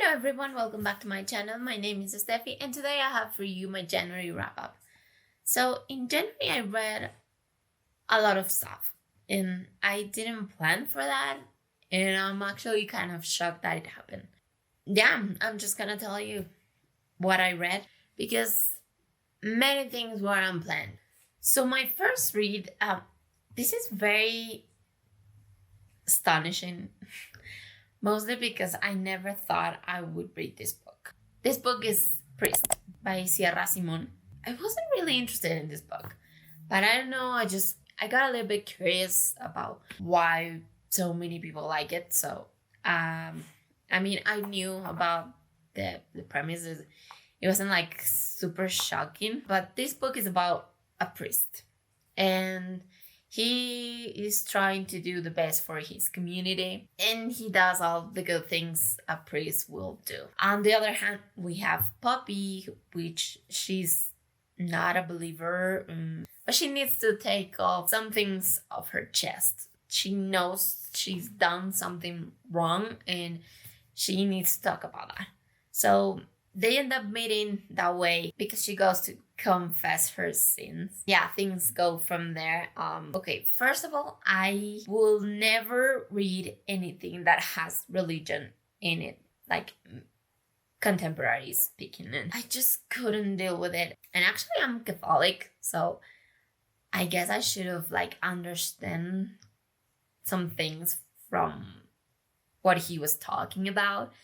Hello everyone, welcome back to my channel. My name is Steffi and today I have for you my January wrap up. So in January I read a lot of stuff and I didn't plan for that and I'm actually kind of shocked that it happened. Yeah, I'm just gonna tell you what I read because many things were unplanned. So my first read, this is very astonishing. Mostly because I never thought I would read this book. This book is Priest by Sierra Simon. I wasn't really interested in this book, but I don't know, I got a little bit curious about why so many people like it. So, I knew about the premises. It wasn't like super shocking, but this book is about a priest and he is trying to do the best for his community and he does all the good things a priest will do. On the other hand, we have Poppy, which she's not a believer, but she needs to take off some things off her chest. She knows she's done something wrong and she needs to talk about that. So they end up meeting that way because she goes to confess her sins. Yeah, things go from there. Okay, first of all, I will never read anything that has religion in it, like contemporary speaking. And I just couldn't deal with it. And actually, I'm Catholic, so I guess I should have understand some things from what he was talking about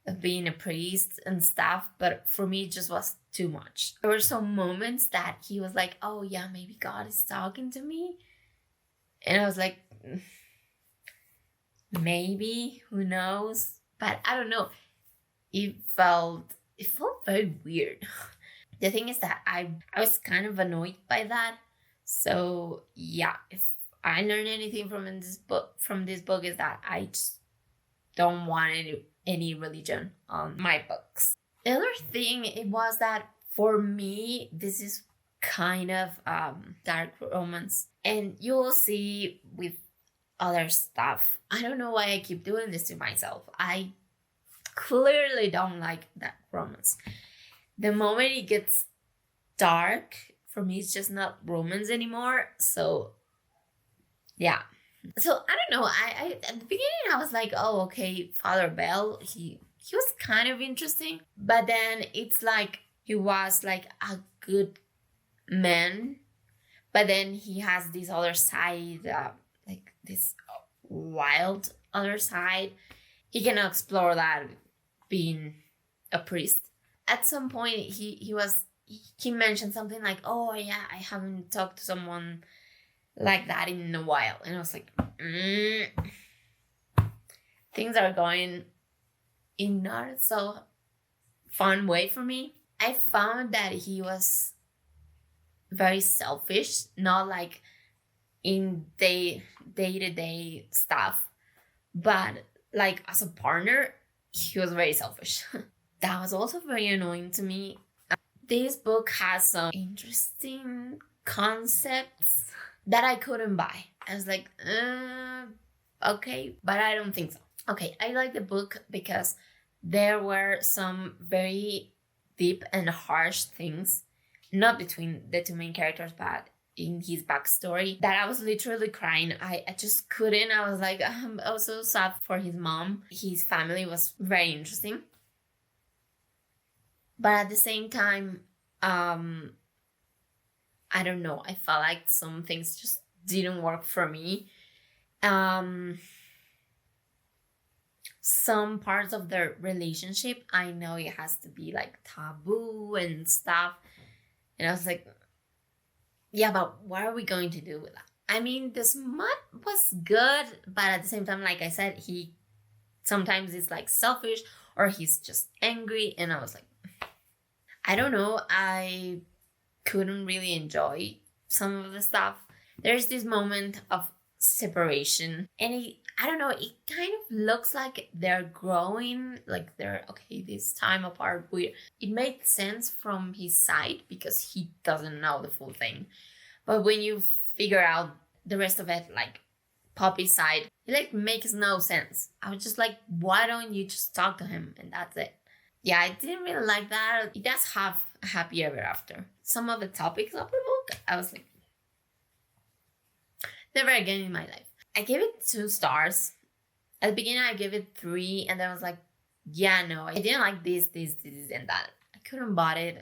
of being a priest and stuff, but for me it just was too much. There were some moments that he was like, oh yeah, maybe God is talking to me, and I was like, maybe, who knows, but I don't know, it felt very weird. The thing is that I was kind of annoyed by that. So yeah, if I learned anything from this book is that I just don't want any religion on my books. The other thing, it was that for me, this is kind of dark romance. And you will see with other stuff. I don't know why I keep doing this to myself. I clearly don't like dark romance. The moment it gets dark, for me, it's just not romance anymore. So, yeah. So I don't know. I at the beginning I was like, oh okay, Father Bell, he was kind of interesting, but then it's like he was like a good man, but then he has this other side, like this wild other side. He cannot explore that being a priest. At some point he mentioned something like, oh yeah, I haven't talked to someone like that in a while, and I was like, things are going in not so fun way for me. I found that he was very selfish, not like in day-to-day stuff, but like as a partner, he was very selfish. That was also very annoying to me. This book has some interesting concepts that I couldn't buy. I was like, okay, but I don't think so. Okay, I like the book because there were some very deep and harsh things, not between the two main characters, but in his backstory, that I was literally crying. I just couldn't. I was like, I'm also sad for his mom. His family was very interesting. But at the same time, I don't know, I felt like some things just didn't work for me. Some parts of their relationship, I know it has to be like taboo and stuff. And I was like, yeah, but what are we going to do with that? I mean, the smut was good, but at the same time, like I said, he sometimes is like selfish or he's just angry. And I was like, I don't know, I couldn't really enjoy some of the stuff. There's this moment of separation and I don't know, it kind of looks like they're growing, like they're okay this time apart. It made sense from his side because he doesn't know the full thing, but when you figure out the rest of it, like Poppy's side, it like makes no sense. I was just like, why don't you just talk to him and that's it? Yeah, I didn't really like that. It does have a happy ever after. Some of the topics of the book, I was like, never again in my life. I gave it 2 stars. At the beginning, I gave it 3, and then I was like, yeah, no, I didn't like this, and that. I couldn't bought it.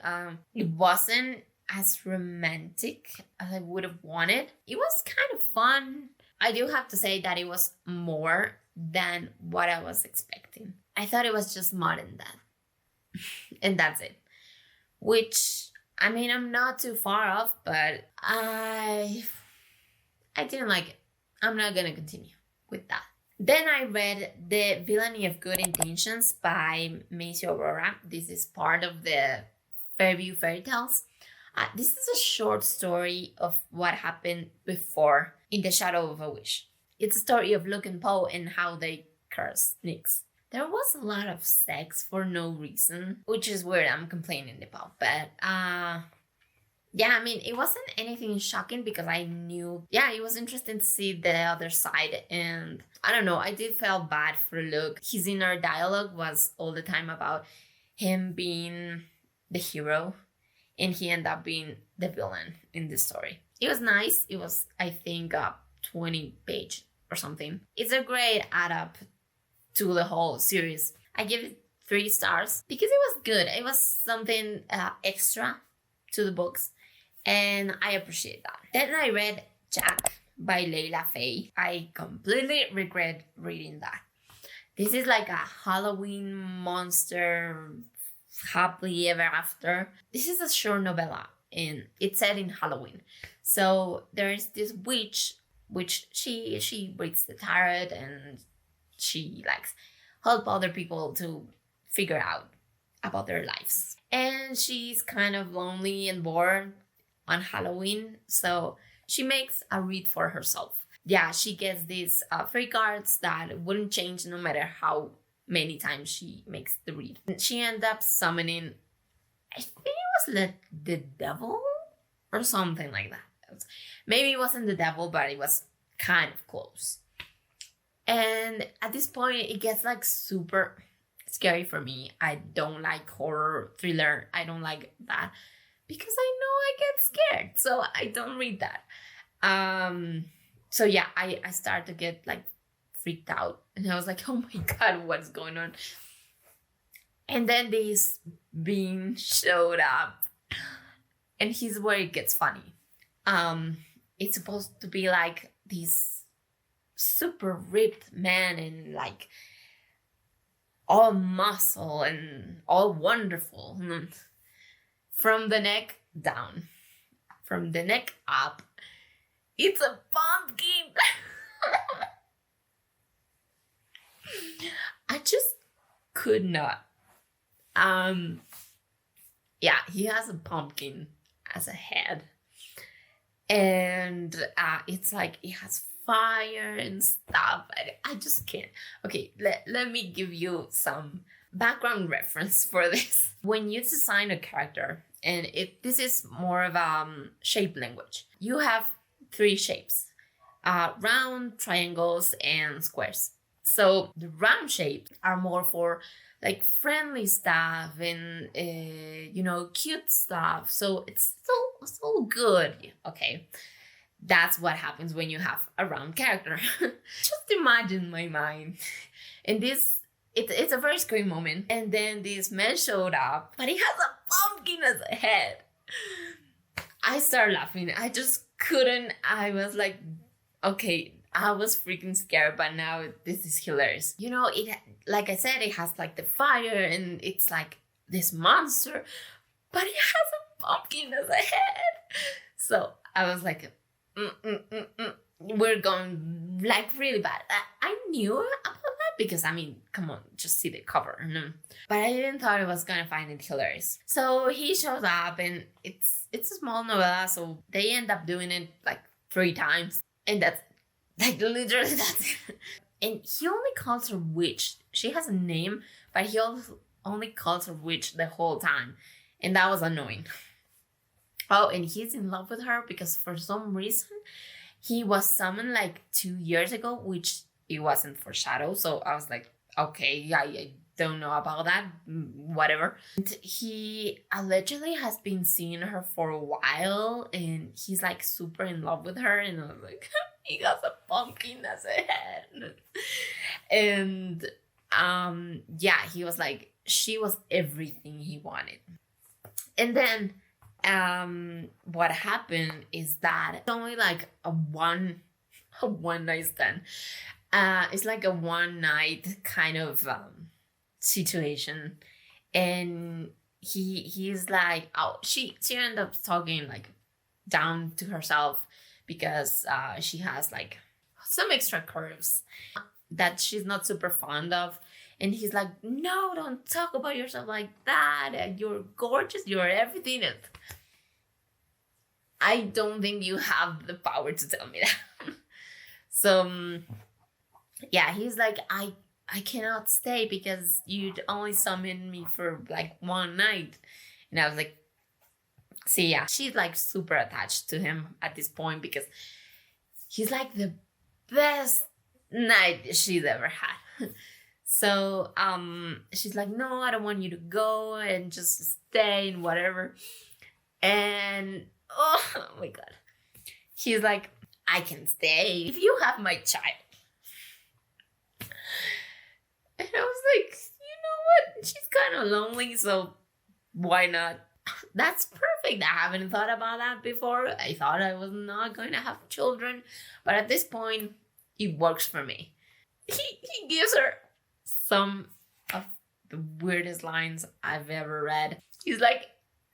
It wasn't as romantic as I would have wanted. It was kind of fun. I do have to say that it was more than what I was expecting. I thought it was just more than that. And that's it. Which, I mean, I'm not too far off, but I didn't like it. I'm not gonna continue with that. Then I read The Villainy of Good Intentions by Macy Aurora. This is part of the Fairview Fairy Tales. This is a short story of what happened before In the Shadow of a Wish. It's a story of Luke and Poe and how they curse Nyx. There was a lot of sex for no reason, which is weird. I'm complaining about, but yeah, I mean, it wasn't anything shocking because I knew, yeah, it was interesting to see the other side. And I don't know, I did feel bad for Luke. His inner dialogue was all the time about him being the hero, and he ended up being the villain in the story. It was nice. It was, I think, a 20-page or something. It's a great add-up to the whole series. I give it 3 stars because it was good. It was something extra to the books, and I appreciate that. Then I read Jack by Layla Faye. I completely regret reading that. This is like a Halloween monster happily ever after. This is a short novella, and it's set in Halloween. So there is this witch, which she reads the tarot, and she likes help other people to figure out about their lives. And she's kind of lonely and bored on Halloween, so she makes a read for herself. Yeah, she gets these free cards that wouldn't change no matter how many times she makes the read. She ends up summoning, I think it was like the devil or something like that. Maybe it wasn't the devil, but it was kind of close. And at this point, it gets like super scary for me. I don't like horror thriller. I don't like that because I know I get scared, so I don't read that. So yeah, I started to get like freaked out, and I was like, oh my god, what's going on? And then this being showed up, and here's where it gets funny. It's supposed to be like this super ripped man and like all muscle and all wonderful. From the neck down, from the neck up, it's a pumpkin. I just could not. Yeah, he has a pumpkin as a head, and it's like it has fire and stuff. I just can't. Okay, let me give you some background reference for this. When you design a character, and this is more of shape language, you have 3 shapes: round, triangles, and squares. So the round shapes are more for like friendly stuff and cute stuff. So it's so good. Okay, that's what happens when you have a round character. Just imagine my mind. And it's a very scary moment. And then this man showed up, but he has a pumpkin as a head. I started laughing. I just couldn't. I was like, okay, I was freaking scared, but now this is hilarious. It, like I said, it has like the fire and it's like this monster, but it has a pumpkin as a head. So I was like, we're going like really bad. I knew about that because, I mean, come on, just see the cover. But I didn't thought I was going to find it hilarious. So he shows up, and it's a small novella, so they end up doing it like 3 times. And that's like literally that's it. And he only calls her witch. She has a name, but he only calls her witch the whole time. And that was annoying. Oh, and he's in love with her because for some reason He was summoned like 2 years ago, which it wasn't for Shadow. So I was like, okay, I don't know about that. Whatever. And he allegedly has been seeing her for a while, and he's like super in love with her. And I was like, he has a pumpkin as a head. And yeah, he was like, she was everything he wanted. And then what happened is that it's only like a one night stand. It's like a one night kind of situation, and he's like, oh, she ended up talking like down to herself because she has like some extra curves that she's not super fond of. And he's like, no, don't talk about yourself like that. You're gorgeous. You're everything. And I don't think you have the power to tell me that. So, yeah, he's like, I cannot stay because you'd only summon me for like one night. And I was like, see, yeah, she's like super attached to him at this point because he's like the best night she's ever had. So she's like, no, I don't want you to go and just stay and whatever. And oh my God. He's like, I can stay if you have my child. And I was like, you know what? She's kind of lonely, so why not? That's perfect. I haven't thought about that before. I thought I was not going to have children. But at this point, it works for me. He gives her some of the weirdest lines I've ever read. He's like,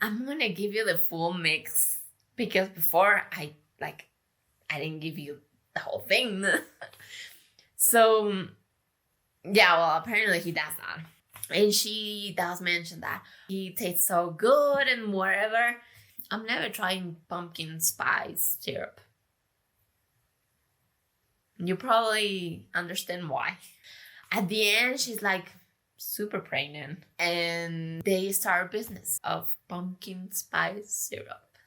I'm gonna give you the full mix because before I didn't give you the whole thing. So yeah, well, apparently he does that. And she does mention that he tastes so good and whatever. I'm never trying pumpkin spice syrup. You probably understand why. At the end, she's like super pregnant, and they start a business of pumpkin spice syrup.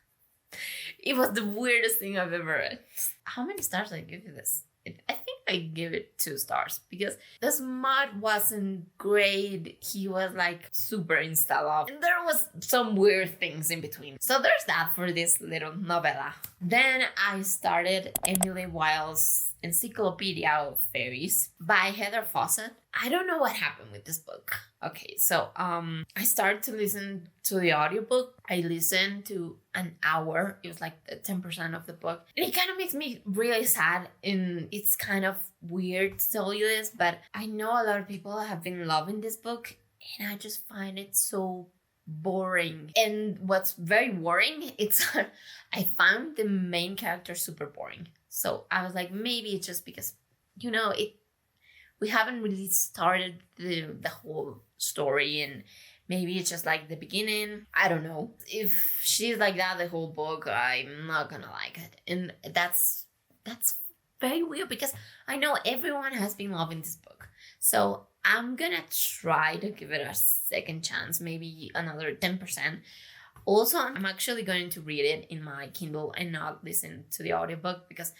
It was the weirdest thing I've ever read. How many stars did I give you this? I think I give it 2 stars because the smut wasn't great. He was like super insta-love. And there was some weird things in between. So there's that for this little novella. Then I started Emily Wilde's Encyclopaedia of Faeries by Heather Fawcett. I don't know what happened with this book. Okay, so I started to listen to the audiobook. I listened to an hour. It was like 10% of the book. And it kind of makes me really sad. And it's kind of weird to tell you this, but I know a lot of people have been loving this book. And I just find it so boring. And what's very worrying, it's I found the main character super boring. So I was like, maybe it's just because, you know, we haven't really started the whole story, and maybe it's just like the beginning. I don't know. If she's like that the whole book, I'm not gonna like it. And that's very weird because I know everyone has been loving this book. So I'm gonna try to give it a second chance, maybe another 10%. Also, I'm actually going to read it in my Kindle and not listen to the audiobook because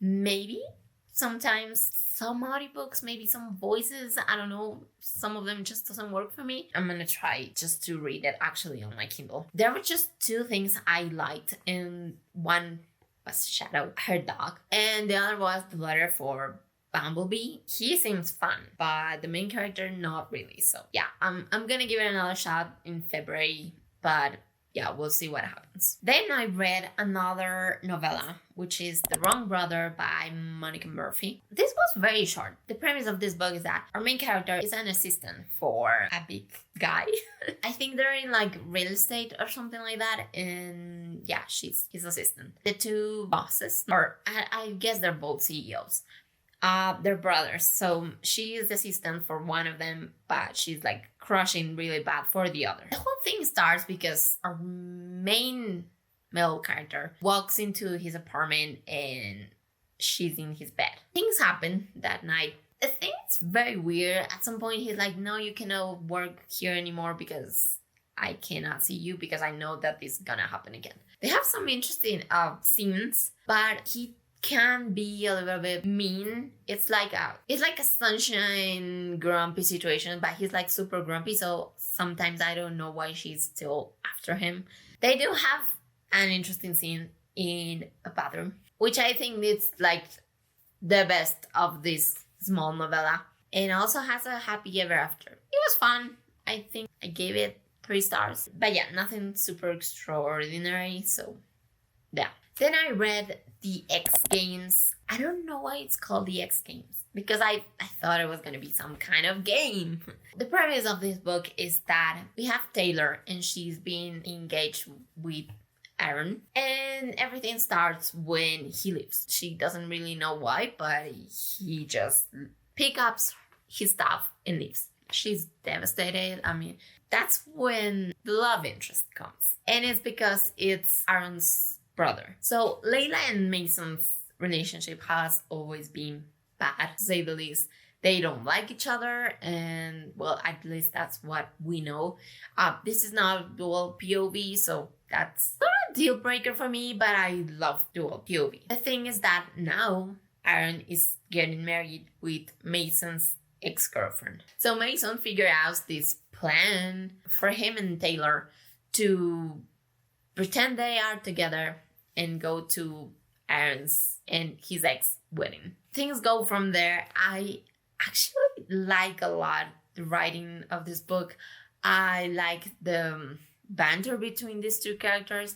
maybe sometimes some audiobooks, maybe some voices, I don't know, some of them just doesn't work for me. I'm gonna try just to read it actually on my Kindle. There were just 2 things I liked, and one was Shadow, her dog, and the other was the letter for Bumblebee. He seems fun, but the main character, not really. So yeah, I'm gonna give it another shot in February, but yeah, we'll see what happens. Then I read another novella, which is The Wrong Brother by Monica Murphy. This was very short. The premise of this book is that our main character is an assistant for a big guy. I think they're in like real estate or something like that. And yeah, she's his assistant. The 2 bosses, or I guess they're both CEOs. They're brothers. So she is the assistant for one of them, but she's like crushing really bad for the other. The whole thing starts because our main male character walks into his apartment and she's in his bed. Things happen that night. I think it's very weird. At some point he's like, no, you cannot work here anymore because I cannot see you because I know that this is gonna happen again. They have some interesting scenes, but he can be a little bit mean. It's like a sunshine grumpy situation, but he's like super grumpy, so sometimes I don't know why she's still after him. They do have an interesting scene in a bathroom, which I think is like the best of this small novella. And also has a happy ever after. It was fun. I think I gave it 3 stars. But yeah, nothing super extraordinary. So yeah. Then I read the X Games. I don't know why it's called the X Games because I thought it was going to be some kind of game. The premise of this book is that we have Taylor and she's been engaged with Aaron, and everything starts when he leaves. She doesn't really know why, but he just picks up his stuff and leaves. She's devastated. I mean, that's when the love interest comes, and it's because it's Aaron's brother. So Layla and Mason's relationship has always been bad, to say the least. They don't like each other, and well, at least that's what we know. This is not dual POV, so that's not a deal breaker for me, but I love dual POV. The thing is that now Aaron is getting married with Mason's ex-girlfriend. So Mason figured out this plan for him and Taylor to pretend they are together and go to Aaron's and his ex wedding. Things go from there. I actually like a lot the writing of this book. I like the banter between these two characters.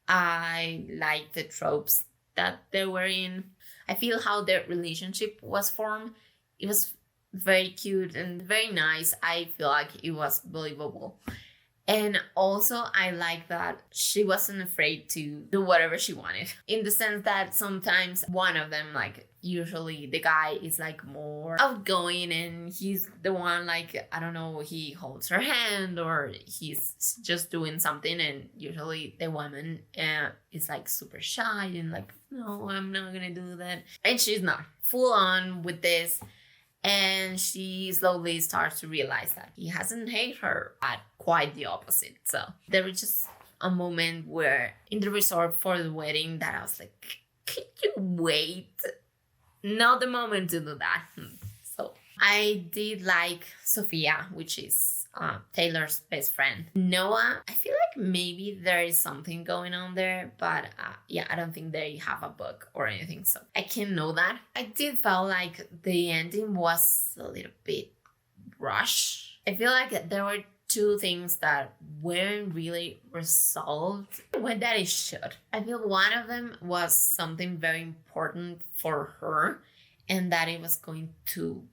I like the tropes that they were in. I feel how their relationship was formed. It was very cute and very nice. I feel like it was believable. And also, I like that she wasn't afraid to do whatever she wanted. In the sense that sometimes one of them, like, usually the guy is, like, more outgoing and he's the one, like, I don't know, he holds her hand or he's just doing something. And usually the woman is, like, super shy and, like, no, I'm not gonna do that. And she's not full on with this. And she slowly starts to realize that he hasn't hated her, but quite the opposite. So there was just a moment where in the resort for the wedding that I was like, could you wait? Not the moment to do that. So I did like Sophia, which is Taylor's best friend. Noah, I feel like maybe there is something going on there, but yeah, I don't think they have a book or anything, so I can't know that. I did feel like the ending was a little bit rushed. I feel like there were two things that weren't really resolved when that it should. I feel one of them was something very important for her and that it was going to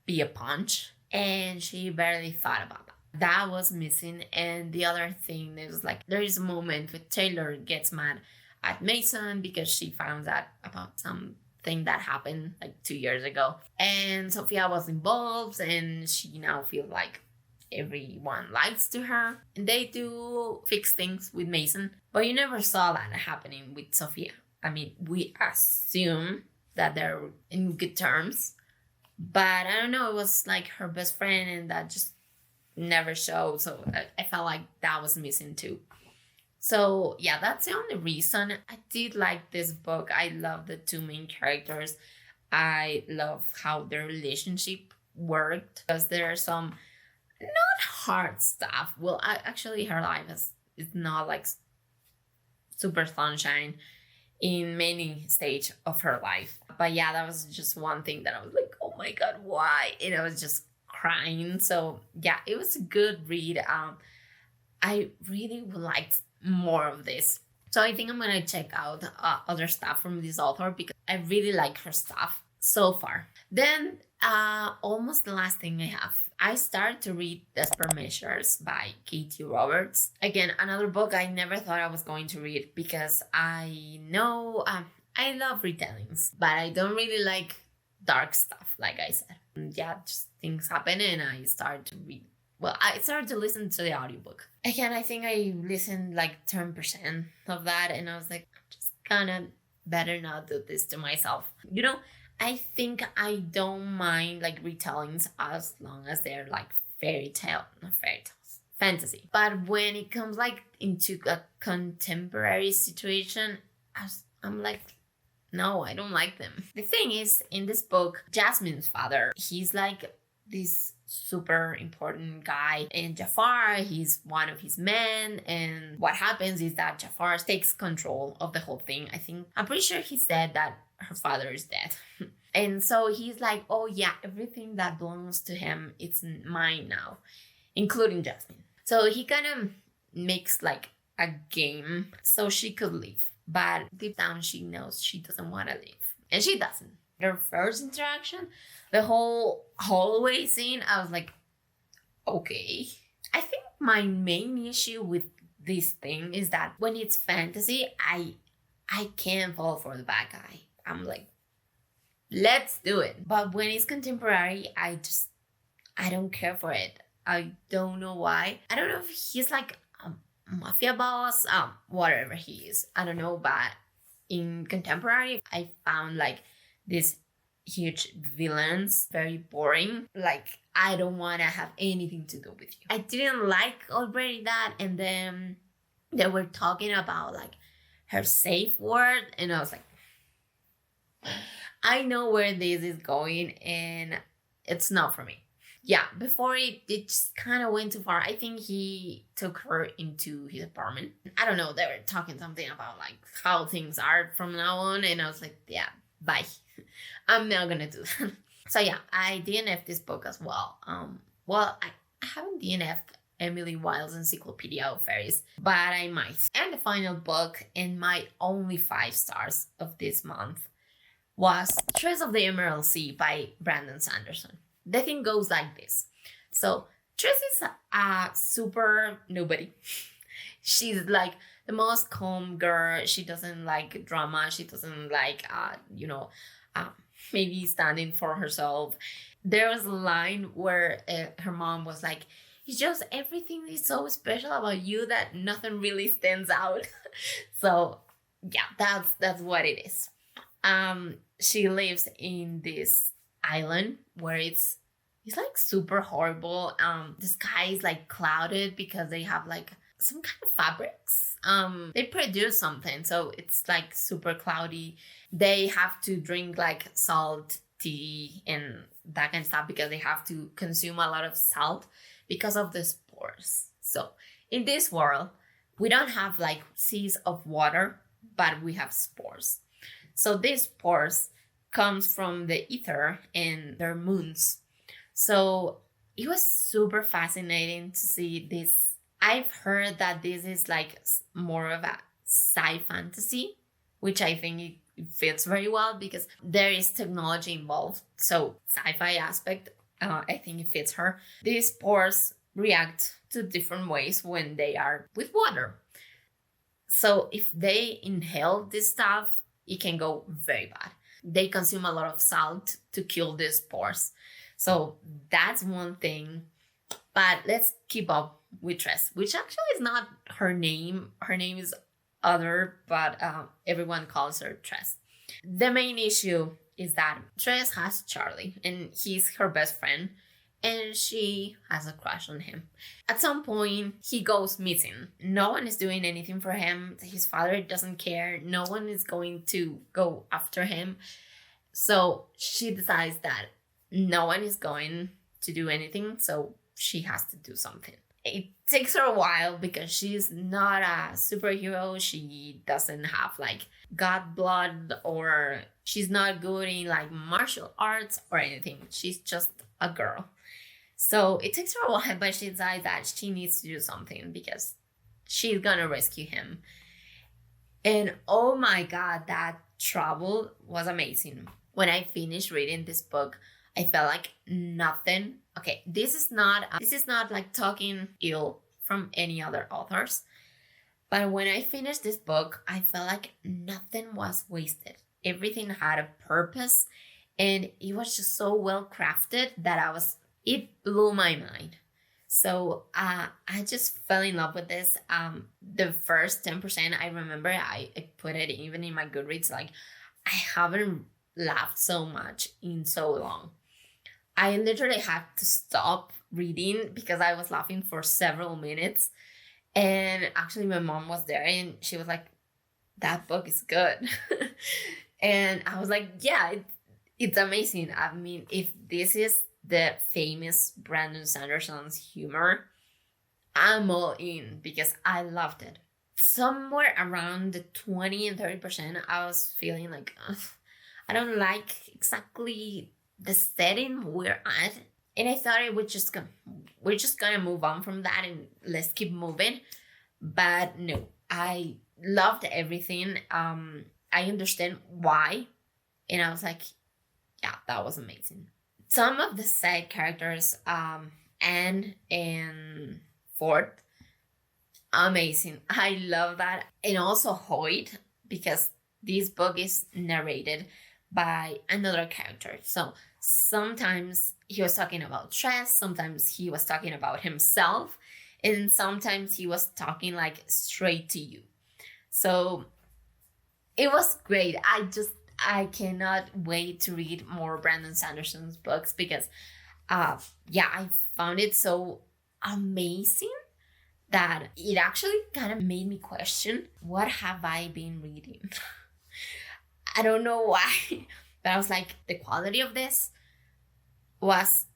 be a punch. And she barely thought about that. That was missing. And the other thing is like there is a moment where Taylor gets mad at Mason because she found out about something that happened like 2 years ago. And Sophia was involved and she now feels like everyone lies to her. And they do fix things with Mason. But you never saw that happening with Sophia. I mean, we assume that they're in good terms. But I don't know, it was like her best friend and that just never showed. So I felt like that was missing too. So yeah, that's the only reason. I did like this book. I love the two main characters. I love how their relationship worked because there are some not hard stuff. Well, actually her life is not like super sunshine in many stage of her life. But yeah, that was just one thing that I was like, oh my God, why? And I was just crying. So yeah, it was a good read. I really would like more of this. So I think I'm going to check out other stuff from this author because I really like her stuff so far. Then almost the last thing I have. I started to read Desperate Measures by Katie Roberts. Again, another book I never thought I was going to read because I know I love retellings, but I don't really like dark stuff, like I said. And yeah, just things happen and I started to read. Well, I started to listen to the audiobook. Again, I think I listened like 10% of that and I was like, I'm just gonna better not do this to myself. You know, I think I don't mind like retellings as long as they're like not fairy tales, fantasy. But when it comes like into a contemporary situation, I'm like, no, I don't like them. The thing is, in this book, Jasmine's father, he's like this super important guy, and Jafar, he's one of his men, and what happens is that Jafar takes control of the whole thing. I'm pretty sure he said that her father is dead. And so he's like, oh yeah, everything that belongs to him, it's mine now, including Jasmine. So he kind of makes like a game so she could leave. But deep down, she knows she doesn't want to leave. And she doesn't. Their first interaction, the whole hallway scene, I was like, okay. I think my main issue with this thing is that when it's fantasy, I can't fall for the bad guy. I'm like, let's do it. But when it's contemporary, I don't care for it. I don't know why. I don't know if he's like a mafia boss, whatever he is. I don't know, but in contemporary, I found like these huge villains very boring. Like, I don't want to have anything to do with you. I didn't like already that, and then they were talking about like her safe word, and I was like, I know where this is going, and it's not for me. Yeah, before it just kind of went too far. I think he took her into his apartment. I don't know, they were talking something about like how things are from now on, and I was like, yeah, bye. I'm not gonna do that. So yeah, I DNF'd this book as well. I haven't DNF'd Emily Wilde's Encyclopaedia of Faeries, but I might. And the final book, and my only 5 stars of this month, was Tress of the Emerald Sea by Brandon Sanderson. The thing goes like this. So Tress is a super nobody. She's like the most calm girl. She doesn't like drama. She doesn't like, maybe standing for herself. There was a line where her mom was like, it's just everything is so special about you that nothing really stands out. So yeah, that's what it is. She lives in this island where it's like super horrible. The sky is like clouded because they have like some kind of fabrics. They produce something, so it's like super cloudy. They have to drink like salt tea and that kind of stuff because they have to consume a lot of salt because of the spores. So in this world, we don't have like seas of water, but we have spores. So these spores comes from the ether and their moons. So it was super fascinating to see this. I've heard that this is like more of a sci-fantasy, which I think it fits very well because there is technology involved. So sci-fi aspect, I think it fits her. These spores react to different ways when they are with water. So if they inhale this stuff, it can go very bad. They consume a lot of salt to kill these spores. So that's one thing. But let's keep up with Tress, which actually is not her name. Her name is other, but everyone calls her Tress. The main issue is that Tress has Charlie, and he's her best friend, and she has a crush on him. At some point, he goes missing. No one is doing anything for him. His father doesn't care. No one is going to go after him. So she decides that no one is going to do anything, so she has to do something. It takes her a while because she's not a superhero. She doesn't have like god blood, or she's not good in like martial arts or anything. She's just a girl. So it takes her a while, but she decides that she needs to do something because she's gonna rescue him. And oh my god, that travel was amazing. When I finished reading this book, I felt like nothing. Okay, this is not like talking ill from any other authors. But when I finished this book, I felt like nothing was wasted. Everything had a purpose, and it was just so well crafted that it blew my mind. So I just fell in love with this. The first 10%, I remember I put it even in my Goodreads, like I haven't laughed so much in so long. I literally had to stop reading because I was laughing for several minutes. And actually my mom was there and she was like, that book is good. And I was like, yeah, it's amazing. I mean, if this is the famous Brandon Sanderson's humor, I'm all in because I loved it. Somewhere around the 20 and 30%, I was feeling like, ugh, I don't like exactly the setting we're at. And I thought it would just go, we're just gonna move on from that and let's keep moving. But no, I loved everything. I understand why. And I was like, yeah, that was amazing. Some of the side characters, Anne and Ford, amazing. I love that. And also Hoyt, because this book is narrated by another character. So sometimes he was talking about Tress, sometimes he was talking about himself, and sometimes he was talking like straight to you. So it was great. I cannot wait to read more Brandon Sanderson's books because yeah, I found it so amazing that it actually kind of made me question what have I been reading. I don't know why, but I was like, the quality of this was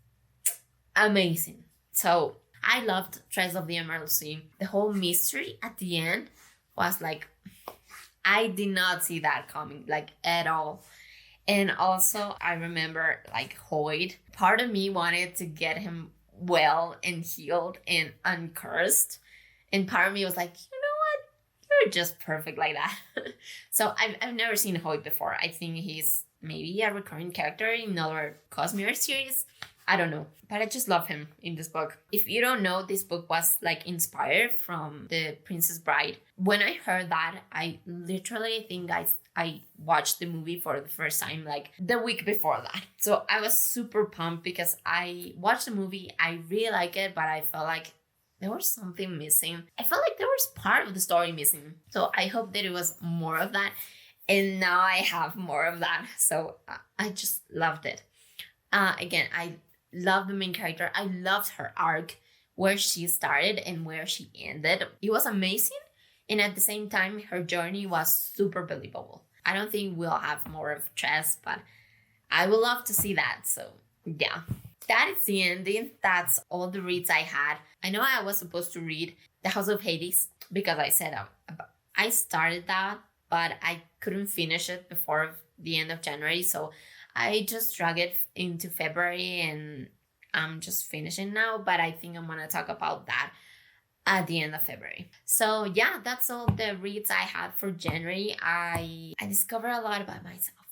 amazing. So I loved Tress of the Emerald Sea. The whole mystery at the end was like, I did not see that coming, like at all. And also, I remember like Hoyt, part of me wanted to get him well and healed and uncursed. And part of me was like, you know what? You're just perfect like that. So I've never seen Hoyt before. I think he's maybe a recurring character in another Cosmere series. I don't know, but I just love him in this book. If you don't know, this book was like inspired from The Princess Bride. When I heard that, I literally think I watched the movie for the first time like the week before that. So I was super pumped because I watched the movie. I really like it, but I felt like there was something missing. I felt like there was part of the story missing. So I hope that it was more of that. And now I have more of that. So I just loved it. Again, I love the main character. I loved her arc, where she started and where she ended. It was amazing. And at the same time, her journey was super believable. I don't think we'll have more of Tress, but I would love to see that. So yeah, that is the ending. That's all the reads I had. I know I was supposed to read The House of Hades because I said I started that, but I couldn't finish it before the end of January. So I just dragged it into February and I'm just finishing now, but I think I'm going to talk about that at the end of February. So yeah, that's all the reads I had for January. I discovered a lot about myself.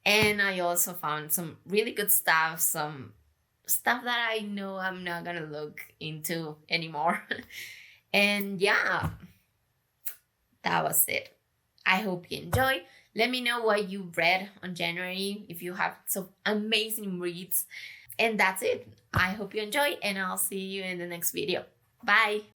And I also found some really good stuff, some stuff that I know I'm not going to look into anymore. And yeah, that was it. I hope you enjoy. Let me know what you read on January, if you have some amazing reads. And that's it. I hope you enjoy, and I'll see you in the next video. Bye.